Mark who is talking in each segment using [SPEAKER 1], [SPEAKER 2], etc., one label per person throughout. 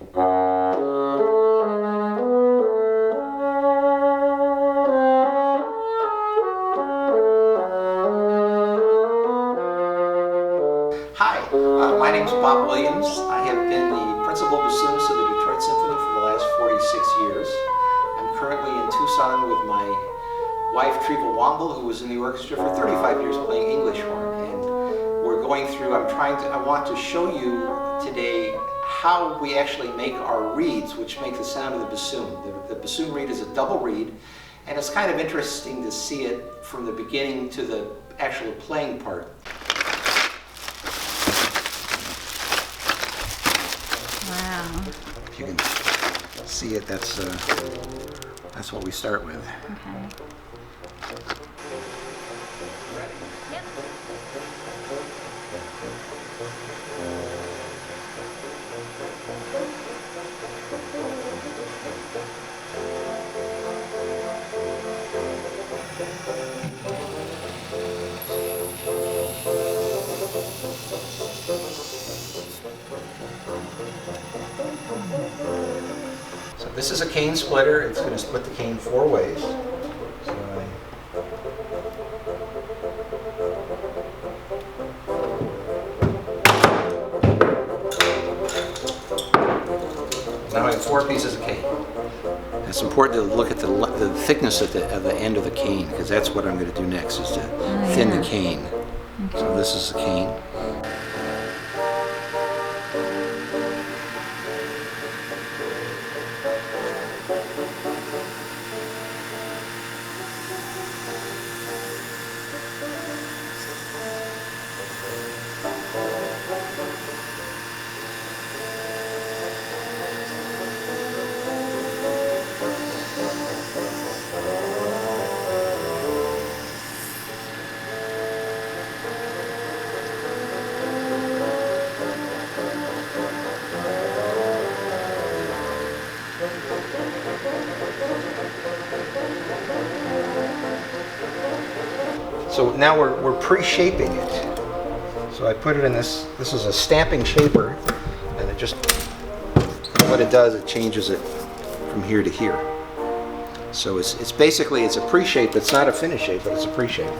[SPEAKER 1] Hi, my name is Bob Williams. I have been the principal bassoonist of the Detroit Symphony for the last 46 years. I'm currently in Tucson with my wife, Treva Womble, who was in the orchestra for 35 years playing English horn. And we're going through, I want to show you today how we actually make our reeds, which make the sound of the bassoon. The bassoon reed is a double reed, and it's kind of interesting to see it from the beginning to the actual playing part.
[SPEAKER 2] Wow.
[SPEAKER 1] If you can see it, that's what we start with.
[SPEAKER 2] Okay.
[SPEAKER 1] Ready?
[SPEAKER 2] Yep.
[SPEAKER 1] So this is a cane splitter. It's going to split the cane 4 ways. So now I have 4 pieces of cane. It's important to look at the thickness at the end of the cane, because that's what I'm going to do next, is to thin the cane. Okay. So this is the cane. So now we're pre-shaping it. So I put it in this is a stamping shaper, and it just, what it does, it changes it from here to here. So it's basically, it's a pre-shape. It's not a finish shape, but it's a pre-shape.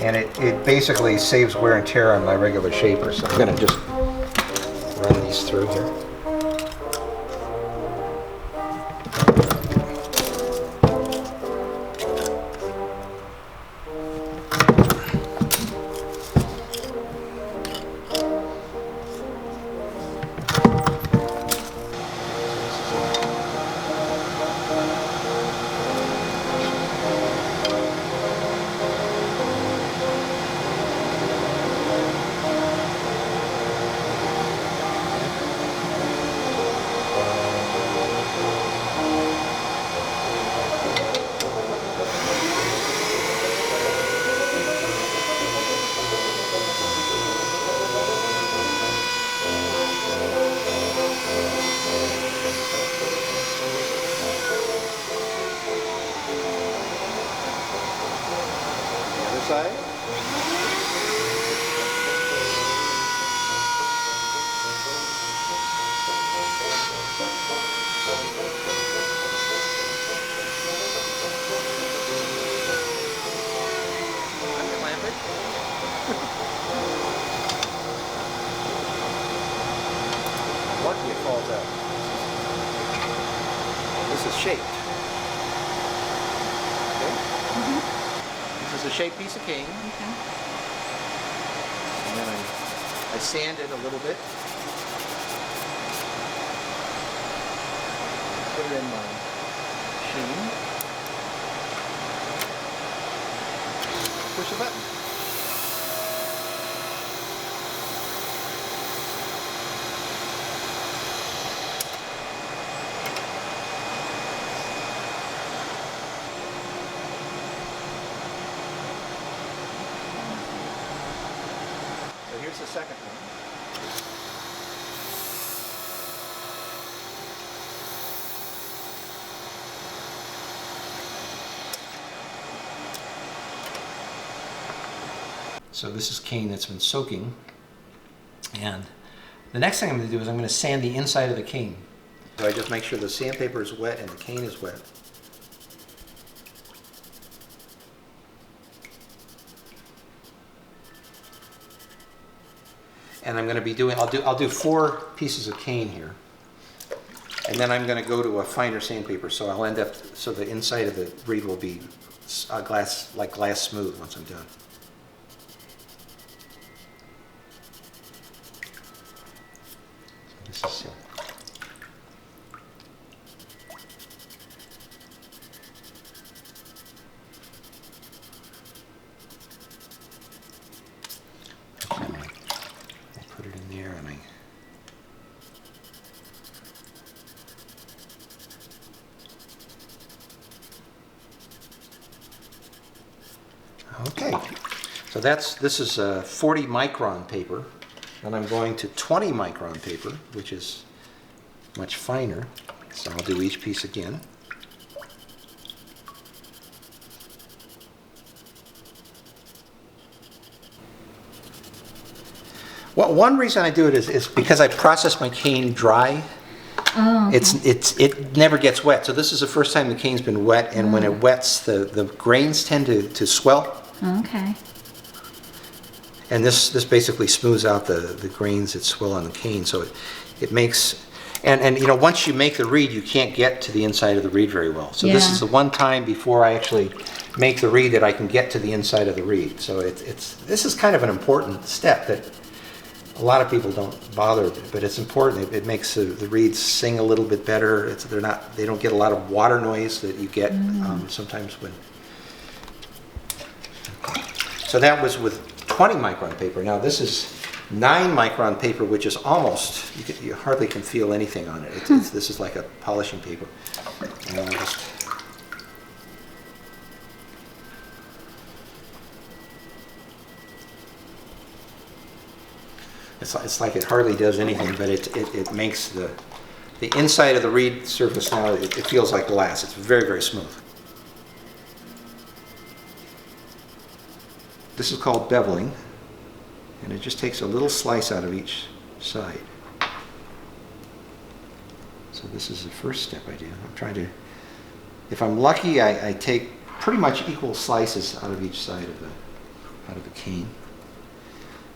[SPEAKER 1] And it basically saves wear and tear on my regular shaper. So I'm gonna just run these through here. Side. Lucky it falls out. This is shaped. Okay? This is a shaped piece of cane.
[SPEAKER 2] Okay.
[SPEAKER 1] And then I sand it a little bit. Put it in my machine. Push the button. Here's the second one. So this is cane that's been soaking, and the next thing I'm going to do is I'm going to sand the inside of the cane. So I just make sure the sandpaper is wet and the cane is wet. And I'm going to be doing, I'll do 4 pieces of cane here. And then I'm going to go to a finer sandpaper, so I'll end up, so the inside of the reed will be glass smooth once I'm done. So this is silk. I put it in there and okay, so this is 40 micron paper, and I'm going to 20 micron paper, which is much finer. So I'll do each piece again. Well, one reason I do it is because I process my cane dry.
[SPEAKER 2] Oh, okay.
[SPEAKER 1] It never gets wet. So this is the first time the cane's been wet, and when it wets, the grains tend to swell.
[SPEAKER 2] Okay.
[SPEAKER 1] And this basically smooths out the grains that swell on the cane. So it makes, and you know, once you make the reed, you can't get to the inside of the reed very well. So this
[SPEAKER 2] Yeah.
[SPEAKER 1] is the one time before I actually make the reed that I can get to the inside of the reed. So this is kind of an important step that a lot of people don't bother with, but it's important. It makes the reeds sing a little bit better. They don't get a lot of water noise that you get sometimes when. So that was with 20 micron paper. Now this is 9 micron paper, which is almost, you hardly can feel anything on it. This is like a polishing paper. And I'll just, it's like it hardly does anything, but it makes the inside of the reed surface now, it feels like glass. It's very, very smooth. This is called beveling, and it just takes a little slice out of each side. So this is the first step I do. I'm trying to, if I'm lucky, I take pretty much equal slices out of each side of the cane.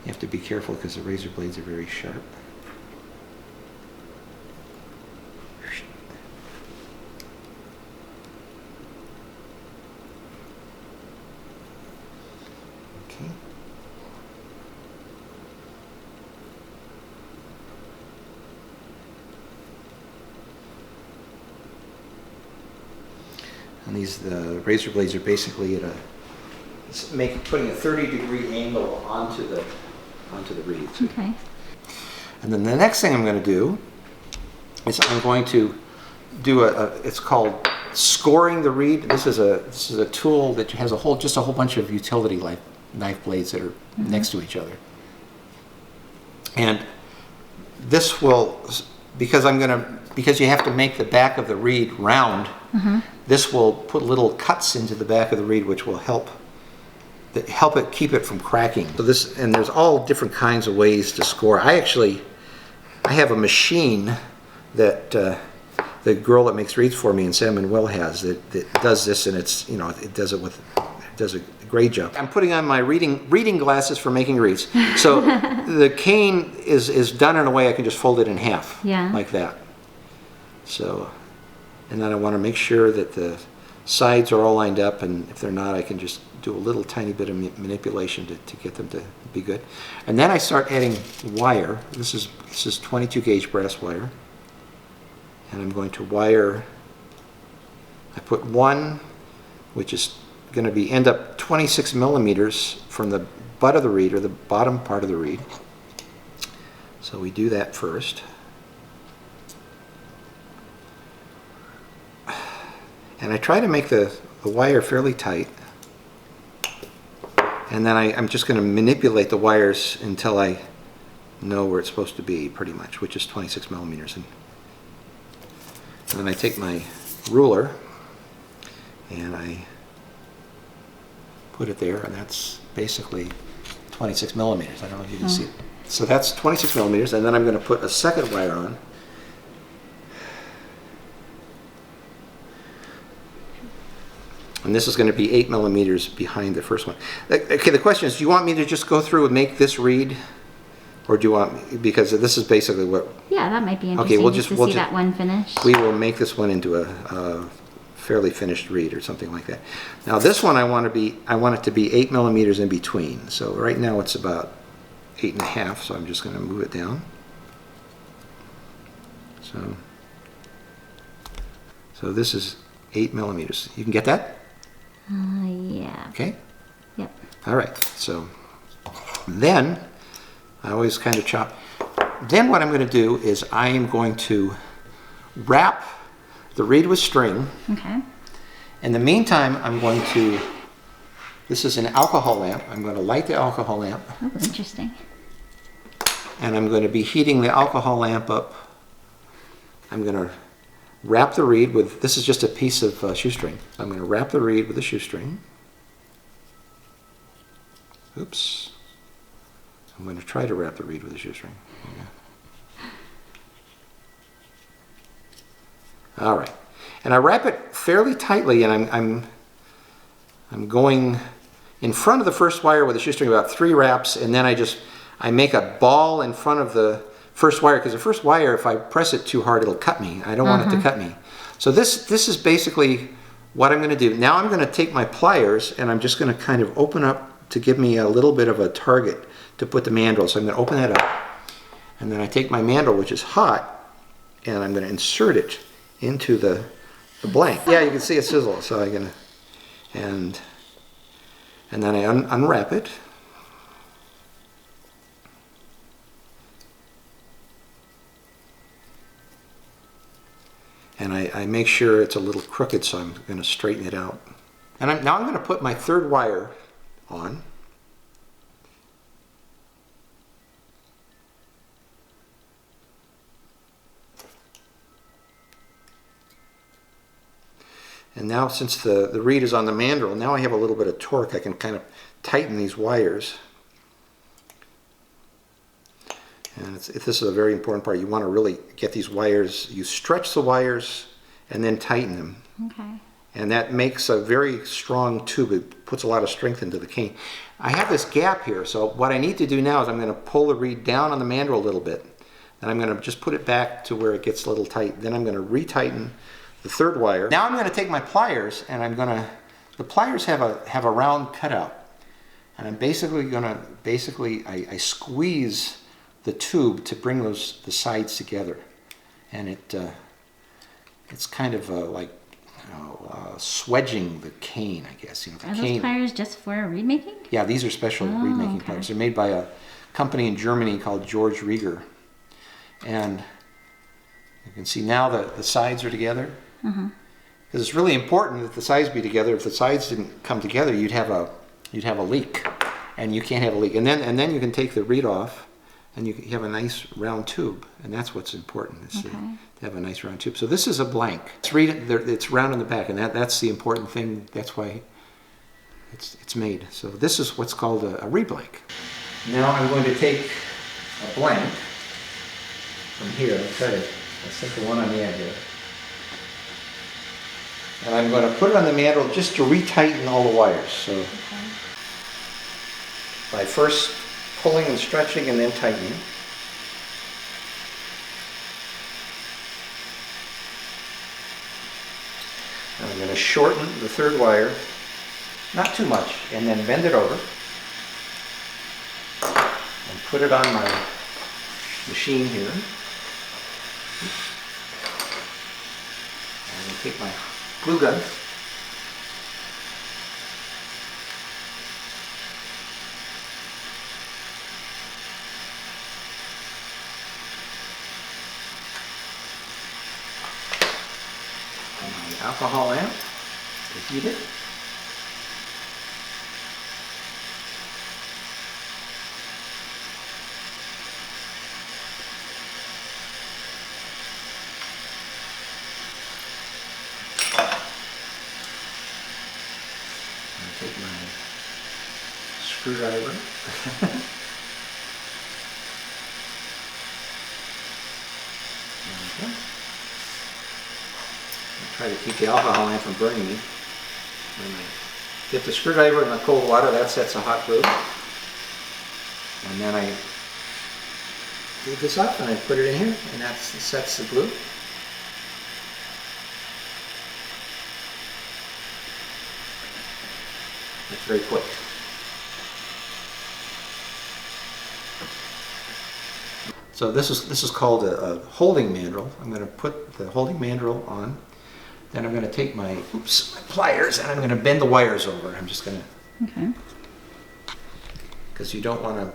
[SPEAKER 1] You have to be careful because the razor blades are very sharp. Okay. And the razor blades are basically at putting a 30-degree angle onto the reeds.
[SPEAKER 2] Okay.
[SPEAKER 1] And then the next thing I'm going to do is I'm going to do it's called scoring the reed. This is a tool that has just a whole bunch of utility knife blades that are next to each other. And this will, because you have to make the back of the reed round, this will put little cuts into the back of the reed, which will help it keep it from cracking. So and there's all different kinds of ways to score. I have a machine that the girl that makes reeds for me in San Manuel has that does this, and it does a great job. I'm putting on my reading glasses for making reeds. So the cane is done in a way I can just fold it in half, like that. So, and then I want to make sure that the sides are all lined up, and if they're not, I can just do a little tiny bit of manipulation to get them to be good. And then I start adding wire. This is 22 gauge brass wire. And I'm going to wire, I put one, which is going to end up 26 millimeters from the butt of the reed, or the bottom part of the reed. So we do that first. And I try to make the wire fairly tight. And then I'm just going to manipulate the wires until I know where it's supposed to be, pretty much, which is 26 millimeters. And then I take my ruler and I put it there, and that's basically 26 millimeters. I don't know if you can see it. So that's 26 millimeters, and then I'm going to put a second wire on. And this is going to be 8 millimeters behind the first one. Okay, the question is, do you want me to just go through and make this read? Or do you want, because this is basically what...
[SPEAKER 2] Yeah, that might be interesting.
[SPEAKER 1] Okay, we'll
[SPEAKER 2] just
[SPEAKER 1] just
[SPEAKER 2] to see that one finish.
[SPEAKER 1] We will make this one into a fairly finished reed or something like that. Now this one I want it to be 8 millimeters in between. So right now it's about 8.5, so I'm just going to move it down. So this is 8 millimeters. You can get that?
[SPEAKER 2] Yeah.
[SPEAKER 1] Okay.
[SPEAKER 2] Yep.
[SPEAKER 1] All right. So then I always kind of chop. Then what I'm going to do is I am going to wrap the reed with string.
[SPEAKER 2] Okay.
[SPEAKER 1] In the meantime, I'm going to, this is an alcohol lamp. I'm going to light the alcohol lamp.
[SPEAKER 2] Oh, interesting.
[SPEAKER 1] And I'm going to be heating the alcohol lamp up. I'm going to wrap the reed with, this is just a piece of shoestring. I'm going to wrap the reed with a shoestring. Oops. I'm going to try to wrap the reed with a shoestring. Yeah. All right. And I wrap it fairly tightly, and I'm going in front of the first wire with a shoestring about 3 wraps, and then I make a ball in front of the first wire, because the first wire, if I press it too hard, it'll cut me. I don't want it to cut me. So this is basically what I'm going to do. Now I'm going to take my pliers, and I'm just going to kind of open up to give me a little bit of a target to put the mandrel. So I'm going to open that up, and then I take my mandrel, which is hot, and I'm going to insert it into the blank. Yeah, you can see it sizzle. So I'm going to, and then I unwrap it. And I make sure it's a little crooked, so I'm going to straighten it out. And now I'm going to put my 3rd wire on. And now, since the reed is on the mandrel, now I have a little bit of torque. I can kind of tighten these wires. And this is a very important part. You want to really get these wires, you stretch the wires and then tighten them.
[SPEAKER 2] Okay.
[SPEAKER 1] And that makes a very strong tube. It puts a lot of strength into the cane. I have this gap here, so what I need to do now is I'm going to pull the reed down on the mandrel a little bit. Then I'm going to just put it back to where it gets a little tight. Then I'm going to retighten the 3rd wire. Now I'm going to take my pliers, and the pliers have a round cutout. And I'm basically going to, I squeeze the tube to bring the sides together, and it's kind of like swedging the cane, I guess. You know,
[SPEAKER 2] Are those pliers just for reed making?
[SPEAKER 1] Yeah, these are special reed making pliers. They're made by a company in Germany called George Rieger, and you can see now that the sides are together. Because it's really important that the sides be together. If the sides didn't come together, you'd have a leak, and you can't have a leak. And then you can take the reed off, and you have a nice round tube, and that's what's important, is to have a nice round tube. So this is a blank. It's round in the back, and that's the important thing. That's why it's made. So this is what's called a reed blank. Now I'm going to take a blank from here. Let's take the one on the end here. And I'm going to put it on the mandrel just to retighten all the wires. So by first pulling and stretching and then tightening. And I'm going to shorten the 3rd wire, not too much, and then bend it over and put it on my machine here. And take my glue gun. Alcohol lamp to heat it. I'll take my screwdriver. Try to keep the alcohol lamp from burning me. And I dip the screwdriver in the cold water, that sets a hot glue. And then I do this up and I put it in here, and that sets the glue. It's very quick. So this is called a holding mandrel. I'm going to put the holding mandrel on. Then I'm going to take my pliers and I'm going to bend the wires over. I'm just going to,
[SPEAKER 2] Okay.
[SPEAKER 1] because you don't want to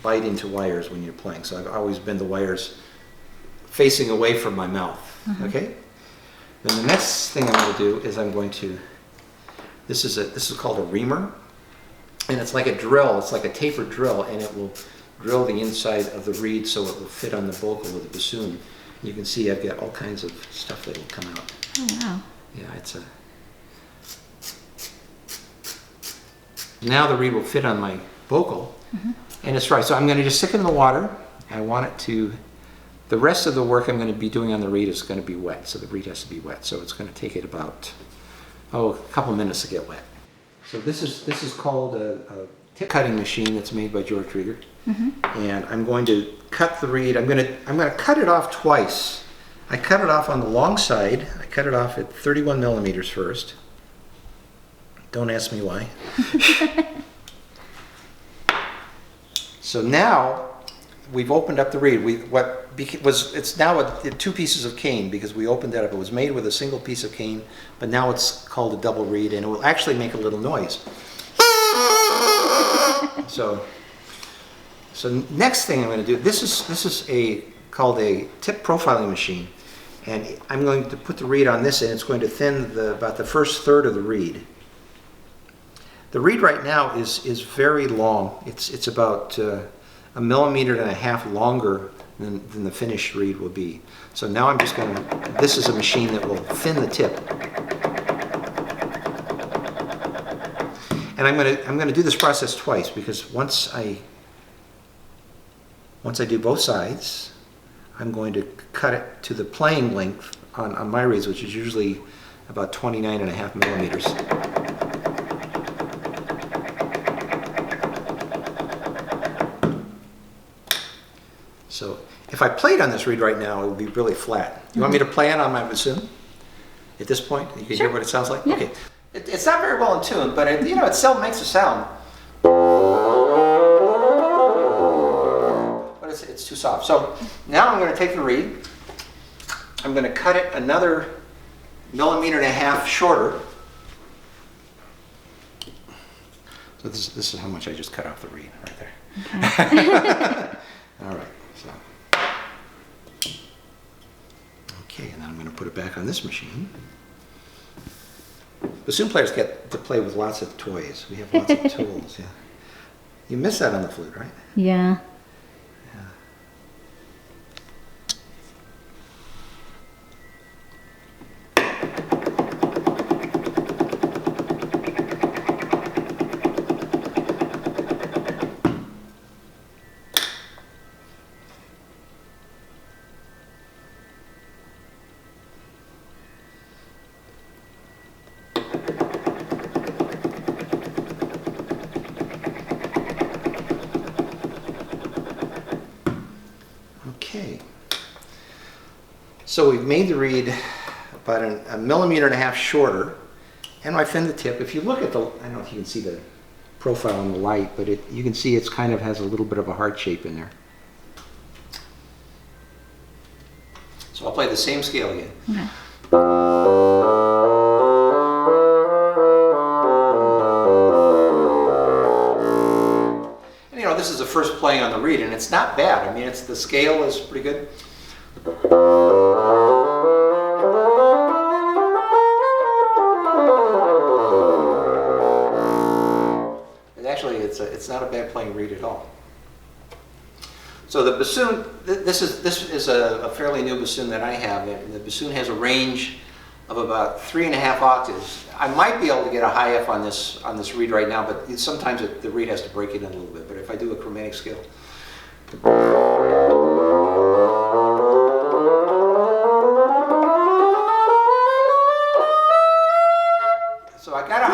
[SPEAKER 1] bite into wires when you're playing. So I always bend the wires facing away from my mouth. Okay. Then the next thing I'm going to do is I'm going to. This is called a reamer, and it's like a drill. It's like a tapered drill, and it will drill the inside of the reed so it will fit on the vocal of the bassoon. You can see I've got all kinds of stuff that will come out.
[SPEAKER 2] Oh wow.
[SPEAKER 1] Yeah, it's a. Now the reed will fit on my vocal, and it's right. So I'm going to just stick it in the water. I want it to. The rest of the work I'm going to be doing on the reed is going to be wet, so the reed has to be wet. So it's going to take it about a couple minutes to get wet. So this is called a tip cutting machine that's made by George Rieger, and I'm going to cut the reed. I'm going to cut it off twice. I cut it off on the long side. I cut it off at 31 millimeters first. Don't ask me why. So now we've opened up the reed. It's now two pieces of cane because we opened that up. It was made with a single piece of cane, but now it's called a double reed, and it will actually make a little noise. So next thing I'm going to do. This is called a tip profiling machine, and I'm going to put the reed on this, and it's going to thin about the first third of the reed. The reed right now is very long. It's about 1.5 millimeters longer than the finished reed will be. So now I'm just going to. This is a machine that will thin the tip, and I'm going to do this process twice because once I do both sides, I'm going to cut it to the playing length on my reeds, which is usually about 29.5 millimeters. So if I played on this reed right now, it would be really flat. You want me to play it on my bassoon? At this point, you can hear what it sounds like?
[SPEAKER 2] Yeah.
[SPEAKER 1] Okay. It's not very well in tune, but it still makes a sound. But it's too soft. So now I'm going to take the reed. I'm going to cut it another 1.5 millimeters shorter. So this is how much I just cut off the reed right there.
[SPEAKER 2] Okay.
[SPEAKER 1] All right. So. Okay, and then I'm going to put it back on this machine. Bassoon players get to play with lots of toys. We have lots of tools. Yeah. You miss that on the flute, right?
[SPEAKER 2] Yeah.
[SPEAKER 1] Yeah. Okay, so we've made the reed about 1.5 millimeters shorter, and I thinned the tip. If you look at I don't know if you can see the profile in the light, but you can see it's kind of has a little bit of a heart shape in there. So I'll play the same scale again.
[SPEAKER 2] Okay.
[SPEAKER 1] This is the first playing on the reed, and it's not bad. I mean, the scale is pretty good. And actually, it's not a bad playing reed at all. So the bassoon, this is a fairly new bassoon that I have. The bassoon has a range of about 3.5 octaves. I might be able to get a high F on this reed right now, but sometimes the reed has to break it in a little bit. But if I do a chromatic scale, so I got a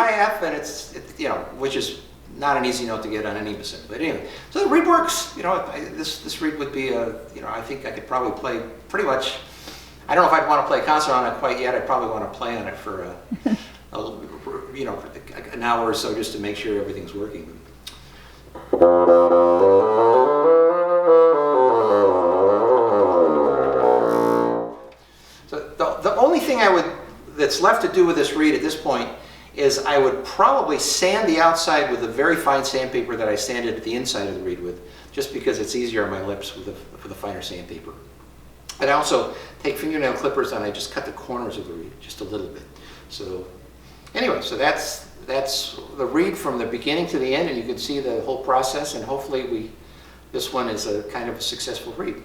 [SPEAKER 1] which is not an easy note to get on any bassoon. But anyway, so the reed works. You know, this reed would be you know, I think I could probably play pretty much. I don't know if I'd want to play a concert on it quite yet. I'd probably want to play on it for you know, an hour or so just to make sure everything's working. So the only thing that's left to do with this reed at this point is I would probably sand the outside with a very fine sandpaper that I sanded at the inside of the reed with, just because it's easier on my lips with a finer sandpaper. And I also take fingernail clippers and I just cut the corners of the reed just a little bit. So anyway, so that's the reed from the beginning to the end, and you can see the whole process, and hopefully this one is a kind of a successful reed.